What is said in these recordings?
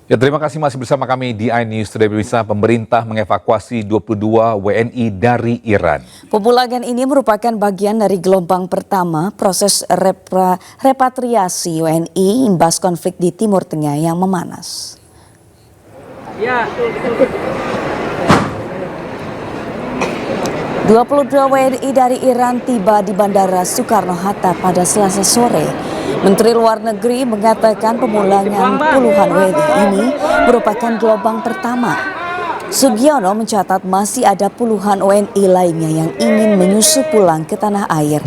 Ya, terima kasih masih bersama kami di iNews Today. Pemirsa, pemerintah mengevakuasi 22 WNI dari Iran. Pemulangan ini merupakan bagian dari gelombang pertama proses repatriasi WNI imbas konflik di Timur Tengah yang memanas. Ya. 22 WNI dari Iran tiba di Bandara Soekarno-Hatta pada Selasa sore. Menteri Luar Negeri mengatakan pemulangan puluhan WNI ini merupakan gelombang pertama. Sugiono mencatat masih ada puluhan WNI lainnya yang ingin menyusul pulang ke tanah air.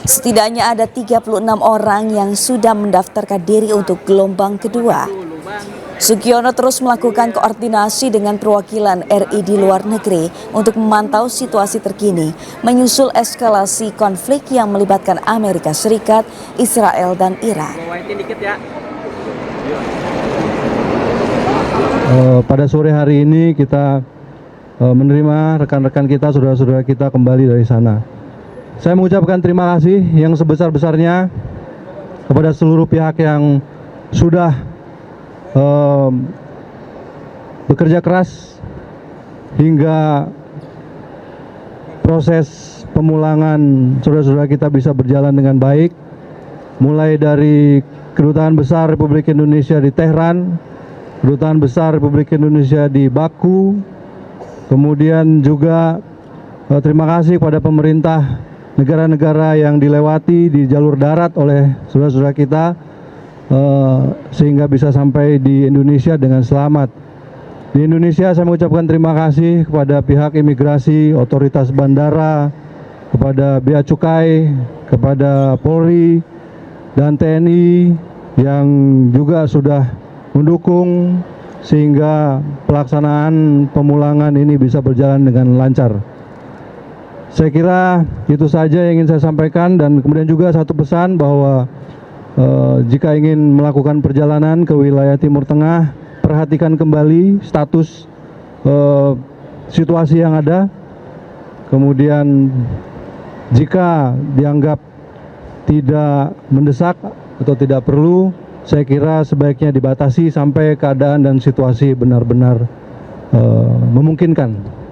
Setidaknya ada 36 orang yang sudah mendaftarkan diri untuk gelombang kedua. Sugiono terus melakukan koordinasi dengan perwakilan RI di luar negeri untuk memantau situasi terkini menyusul eskalasi konflik yang melibatkan Amerika Serikat, Israel, dan Iran. Pada sore hari ini kita menerima rekan-rekan kita, saudara-saudara kita kembali dari sana. Saya mengucapkan terima kasih yang sebesar-besarnya kepada seluruh pihak yang sudah bekerja keras hingga proses pemulangan saudara-saudara kita bisa berjalan dengan baik, mulai dari Kedutaan Besar Republik Indonesia di Tehran, Kedutaan Besar Republik Indonesia di Baku, kemudian juga terima kasih kepada pemerintah negara-negara yang dilewati di jalur darat oleh saudara-saudara kita, sehingga bisa sampai di Indonesia dengan selamat. Di Indonesia saya mengucapkan terima kasih kepada pihak imigrasi, otoritas bandara, kepada Bea Cukai, kepada Polri dan TNI yang juga sudah mendukung sehingga pelaksanaan pemulangan ini bisa berjalan dengan lancar. Saya kira itu saja yang ingin saya sampaikan, dan kemudian juga satu pesan bahwa jika ingin melakukan perjalanan ke wilayah Timur Tengah, perhatikan kembali status situasi yang ada. Kemudian jika dianggap tidak mendesak atau tidak perlu, saya kira sebaiknya dibatasi sampai keadaan dan situasi benar-benar memungkinkan.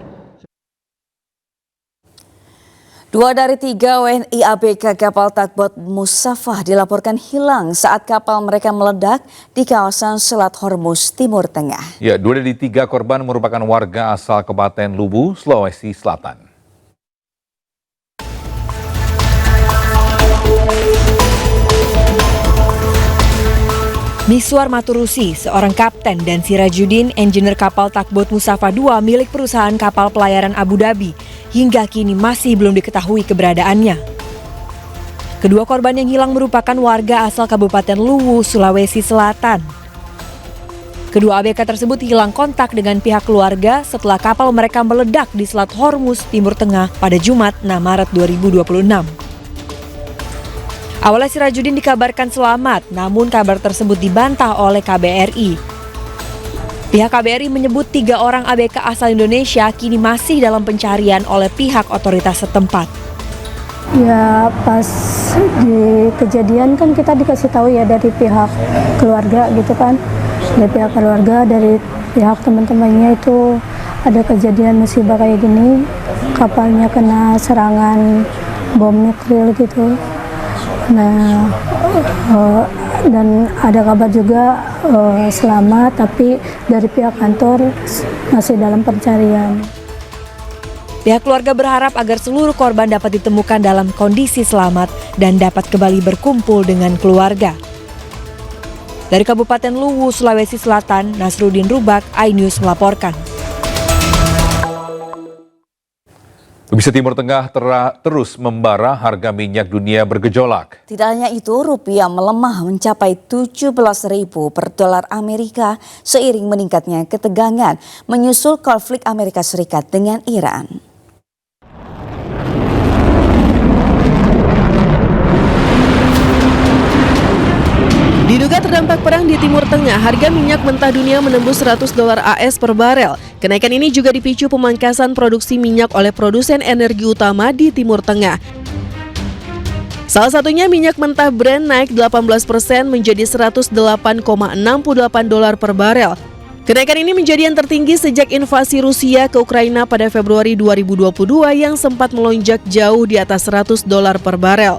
2 dari 3 WNI ABK kapal Tugboat Musafah dilaporkan hilang saat kapal mereka meledak di kawasan Selat Hormuz, Timur Tengah. Ya, 2 dari 3 korban merupakan warga asal Kabupaten Luwu, Sulawesi Selatan. Miswar Maturusi, seorang kapten, dan Sirajudin, engineer kapal Tugboat Musafah II milik perusahaan kapal pelayaran Abu Dhabi, hingga kini masih belum diketahui keberadaannya. Kedua korban yang hilang merupakan warga asal Kabupaten Luwu, Sulawesi Selatan. Kedua ABK tersebut hilang kontak dengan pihak keluarga setelah kapal mereka meledak di Selat Hormuz, Timur Tengah pada Jumat 6 Maret 2026. Awalnya Sirajudin dikabarkan selamat, namun kabar tersebut dibantah oleh KBRI. Pihak KBRI menyebut 3 orang ABK asal Indonesia kini masih dalam pencarian oleh pihak otoritas setempat. Ya, pas di kejadian kan kita dikasih tahu ya dari pihak keluarga gitu kan. Dari pihak keluarga, dari pihak teman-temannya itu ada kejadian musibah kayak gini. Kapalnya kena serangan bom nuklir gitu. Nah, dan ada kabar juga selamat, tapi dari pihak kantor masih dalam pencarian. Pihak keluarga berharap agar seluruh korban dapat ditemukan dalam kondisi selamat dan dapat kembali berkumpul dengan keluarga. Dari Kabupaten Luwu, Sulawesi Selatan, Nasruddin Rubak, iNews melaporkan. Pemirsa, Timur Tengah terus membara, harga minyak dunia bergejolak. Tidak hanya itu, rupiah melemah mencapai 17.000 per dolar Amerika seiring meningkatnya ketegangan menyusul konflik Amerika Serikat dengan Iran. Diduga terdampak perang di Timur Tengah, harga minyak mentah dunia menembus $100 AS per barel. Kenaikan ini juga dipicu pemangkasan produksi minyak oleh produsen energi utama di Timur Tengah. Salah satunya minyak mentah Brent naik 18% menjadi $108,68 per barel. Kenaikan ini menjadi yang tertinggi sejak invasi Rusia ke Ukraina pada Februari 2022 yang sempat melonjak jauh di atas $100 per barel.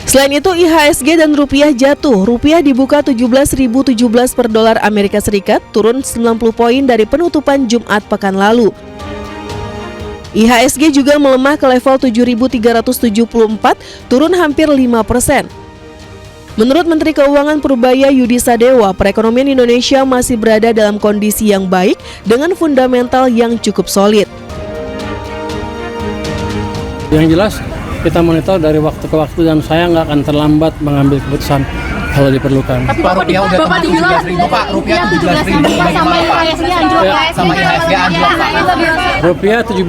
Selain itu, IHSG dan rupiah jatuh. Rupiah dibuka 17.017 per dolar Amerika Serikat, turun 90 poin dari penutupan Jumat pekan lalu. IHSG juga melemah ke level 7.374, turun hampir 5%. Menurut Menteri Keuangan Purbaya Yudi Sadewa, perekonomian Indonesia masih berada dalam kondisi yang baik dengan fundamental yang cukup solid. Yang jelas kita monitor dari waktu ke waktu dan saya nggak akan terlambat mengambil keputusan kalau diperlukan. Tapi Pak, rupiah udah tembus 17.000 Pak, rupiah 17.000 sama IHSG anjlok sama IHSG anjlok Pak. Rupiah 17.000,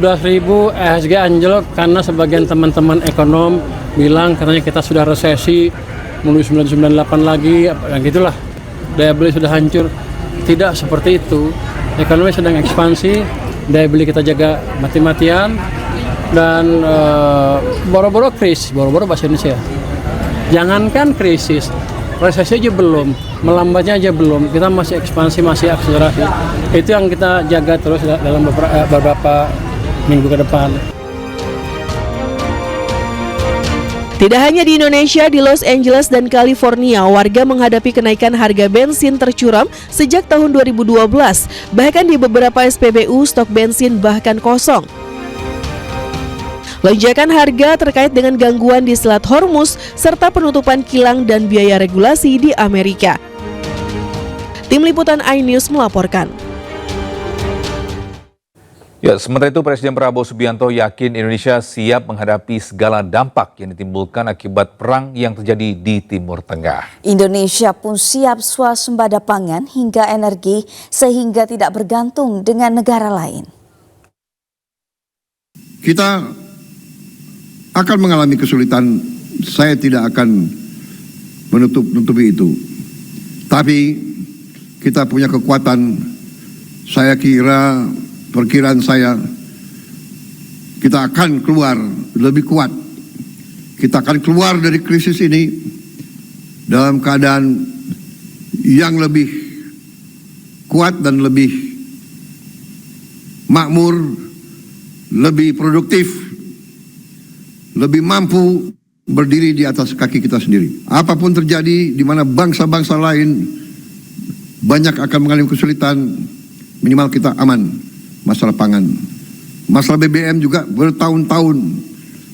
IHSG anjlok karena sebagian teman-teman ekonom bilang katanya kita sudah resesi, menuju 998 lagi, yang gitulah, daya beli sudah hancur. Tidak seperti itu, ekonomi sedang ekspansi, daya beli kita jaga mati-matian, dan boro-boro krisis, boro-boro bahasa Indonesia. Jangankan krisis, resesi aja belum, melambatnya aja belum, kita masih ekspansi, masih akselerasi. Itu yang kita jaga terus dalam beberapa minggu ke depan. Tidak hanya di Indonesia, di Los Angeles dan California, warga menghadapi kenaikan harga bensin tercuram sejak tahun 2012. Bahkan di beberapa SPBU, stok bensin bahkan kosong. Lonjakan harga terkait dengan gangguan di Selat Hormuz, serta penutupan kilang dan biaya regulasi di Amerika. Tim Liputan iNews melaporkan. Ya, sementara itu Presiden Prabowo Subianto yakin Indonesia siap menghadapi segala dampak yang ditimbulkan akibat perang yang terjadi di Timur Tengah. Indonesia pun siap swasembada pangan hingga energi sehingga tidak bergantung dengan negara lain. Kita akan mengalami kesulitan, saya tidak akan menutupi itu. Tapi kita punya kekuatan, saya kira, perkiraan saya, kita akan keluar lebih kuat. Kita akan keluar dari krisis ini dalam keadaan yang lebih kuat dan lebih makmur, lebih produktif, lebih mampu berdiri di atas kaki kita sendiri. Apapun terjadi, di mana bangsa-bangsa lain banyak akan mengalami kesulitan, minimal kita aman. Masalah pangan, masalah BBM juga bertahun-tahun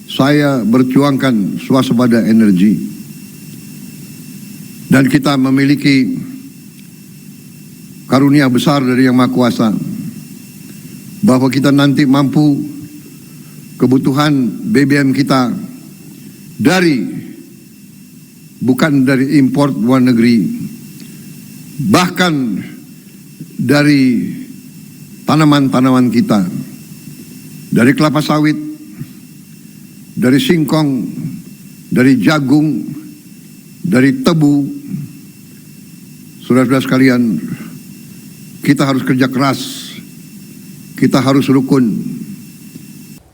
saya berjuangkan swasembada energi. Dan kita memiliki karunia besar dari Yang Maha Kuasa, bahwa kita nanti mampu kebutuhan BBM kita bukan dari impor luar negeri, bahkan dari tanaman-tanaman kita, dari kelapa sawit, dari singkong, dari jagung, dari tebu. Saudara-saudara sekalian, kita harus kerja keras, kita harus rukun.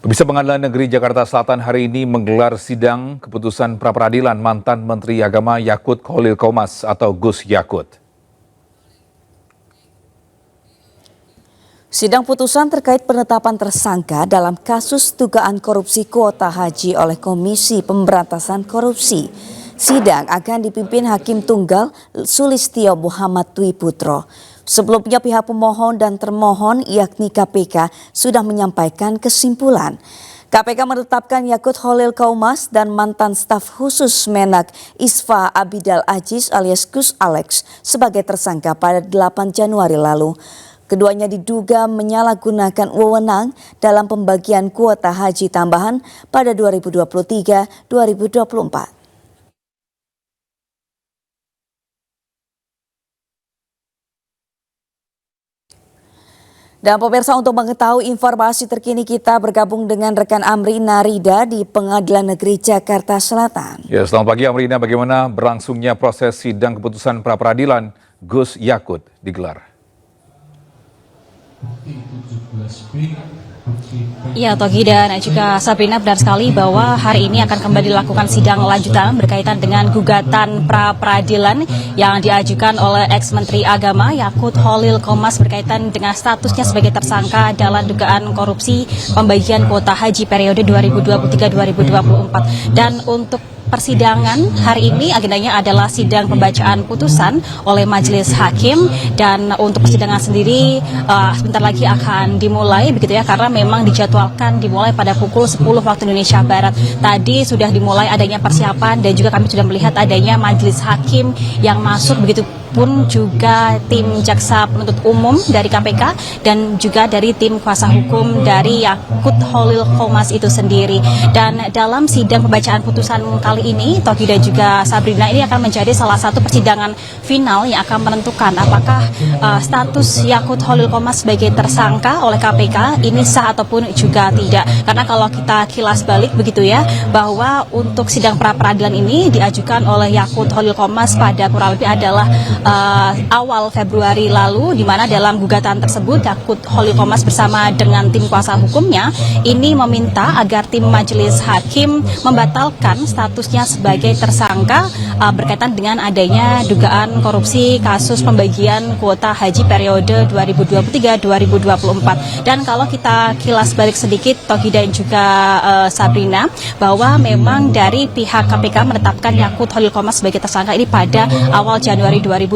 Pemirsa, Pengadilan Negeri Jakarta Selatan hari ini menggelar sidang keputusan pra-peradilan mantan Menteri Agama Yakut Khalil Qomas atau Gus Yakut. Sidang putusan terkait penetapan tersangka dalam kasus dugaan korupsi kuota haji oleh Komisi Pemberantasan Korupsi. Sidang akan dipimpin Hakim Tunggal Sulistyo Muhammad Dwi Putro. Sebelumnya pihak pemohon dan termohon yakni KPK sudah menyampaikan kesimpulan. KPK menetapkan Yakut Khalil Qomas dan mantan staf khusus Menak Isfa Abidal Aziz alias Gus Alex sebagai tersangka pada 8 Januari lalu. Keduanya diduga menyalahgunakan wewenang dalam pembagian kuota haji tambahan pada 2023-2024. Dan pemirsa, untuk mengetahui informasi terkini kita bergabung dengan rekan Amrina Rida di Pengadilan Negeri Jakarta Selatan. Ya, selamat pagi Amrina, bagaimana berlangsungnya proses sidang keputusan pra-peradilan Gus Yakut digelar? Bukti 17B Ya, Togi dan juga Sabrina, benar sekali bahwa hari ini akan kembali dilakukan sidang lanjutan berkaitan dengan gugatan pra-peradilan yang diajukan oleh ex-Menteri Agama Yakut Khalil Qomas berkaitan dengan statusnya sebagai tersangka dalam dugaan korupsi pembagian kuota haji periode 2023-2024. Dan untuk persidangan hari ini agendanya adalah sidang pembacaan putusan oleh Majelis Hakim, dan untuk persidangan sendiri sebentar lagi akan dimulai begitu ya, karena memang dijadwalkan dimulai pada pukul 10 waktu Indonesia Barat. Tadi sudah dimulai adanya persiapan dan juga kami sudah melihat adanya Majelis Hakim yang masuk, begitu pun juga tim jaksa penuntut umum dari KPK dan juga dari tim kuasa hukum dari Yakut Khalil Qomas itu sendiri. Dan dalam sidang pembacaan putusan kali ini, Togi dan juga Sabrina, ini akan menjadi salah satu persidangan final yang akan menentukan apakah status Yakut Khalil Qomas sebagai tersangka oleh KPK ini sah ataupun juga tidak. Karena kalau kita kilas balik begitu ya, bahwa untuk sidang pra-peradilan ini diajukan oleh Yakut Khalil Qomas pada kurang lebih adalah awal Februari lalu, di mana dalam gugatan tersebut Yakut Khalil Qomas bersama dengan tim kuasa hukumnya ini meminta agar tim Majelis Hakim membatalkan statusnya sebagai tersangka berkaitan dengan adanya dugaan korupsi kasus pembagian kuota haji periode 2023-2024. Dan kalau kita kilas balik sedikit, Togi dan juga Sabrina, bahwa memang dari pihak KPK menetapkan Yakut Khalil Qomas sebagai tersangka ini pada awal Januari 2025,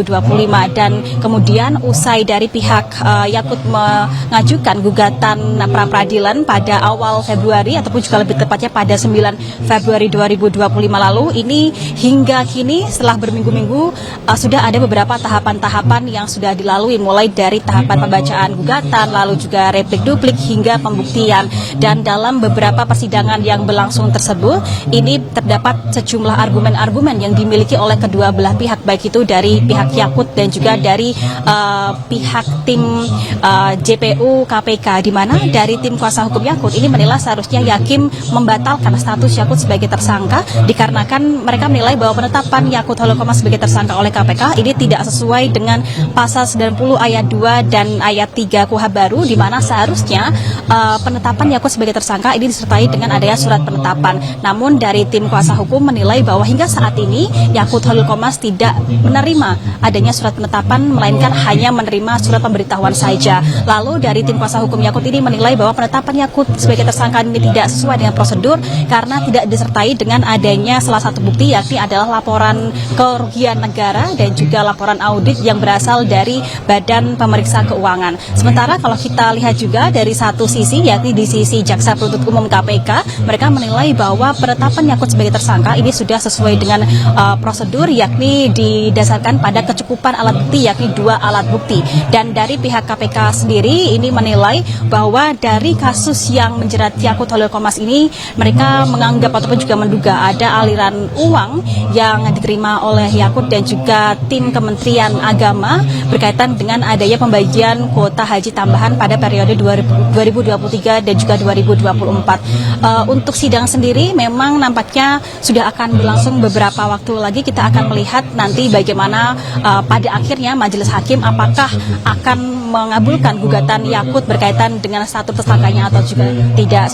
dan kemudian usai dari pihak Yakut mengajukan gugatan pra-peradilan pada awal Februari ataupun juga lebih tepatnya pada 9 Februari 2025 lalu, ini hingga kini setelah berminggu-minggu sudah ada beberapa tahapan-tahapan yang sudah dilalui, mulai dari tahapan pembacaan gugatan, lalu juga replik duplik hingga pembuktian. Dan dalam beberapa persidangan yang berlangsung tersebut, ini terdapat sejumlah argumen-argumen yang dimiliki oleh kedua belah pihak, baik itu dari pihak Yakut dan juga dari pihak tim JPU KPK, di mana dari tim kuasa hukum Yakut ini menilai seharusnya Hakim membatalkan status Yakut sebagai tersangka dikarenakan mereka menilai bahwa penetapan Yakut Khalil Qomas sebagai tersangka oleh KPK ini tidak sesuai dengan pasal 90 ayat 2 dan ayat 3 KUHP baru, di mana seharusnya penetapan Yakut sebagai tersangka ini disertai dengan adanya surat penetapan. Namun dari tim kuasa hukum menilai bahwa hingga saat ini Yakut Khalil Qomas tidak menerima adanya surat penetapan, melainkan hanya menerima surat pemberitahuan saja. Lalu dari tim kuasa hukum Yakut ini menilai bahwa penetapan Yakut sebagai tersangka ini tidak sesuai dengan prosedur karena tidak disertai dengan adanya salah satu bukti, yakni adalah laporan kerugian negara dan juga laporan audit yang berasal dari Badan Pemeriksa Keuangan. Sementara kalau kita lihat juga dari satu sisi, yakni di sisi jaksa penuntut umum KPK, mereka menilai bahwa penetapan Yakut sebagai tersangka ini sudah sesuai dengan prosedur, yakni didasarkan pada kecukupan alat bukti, yakni 2 alat bukti. Dan dari pihak KPK sendiri ini menilai bahwa dari kasus yang menjerat Yakut Khalil Qomas ini, mereka menganggap ataupun juga menduga ada aliran uang yang diterima oleh Yakut dan juga tim Kementerian Agama berkaitan dengan adanya pembagian kuota haji tambahan pada periode 2023 dan juga 2024. Untuk sidang sendiri memang nampaknya sudah akan berlangsung beberapa waktu lagi. Kita akan melihat nanti bagaimana pada akhirnya Majelis Hakim apakah akan mengabulkan gugatan Yakut berkaitan dengan status tersangkanya atau juga tidak.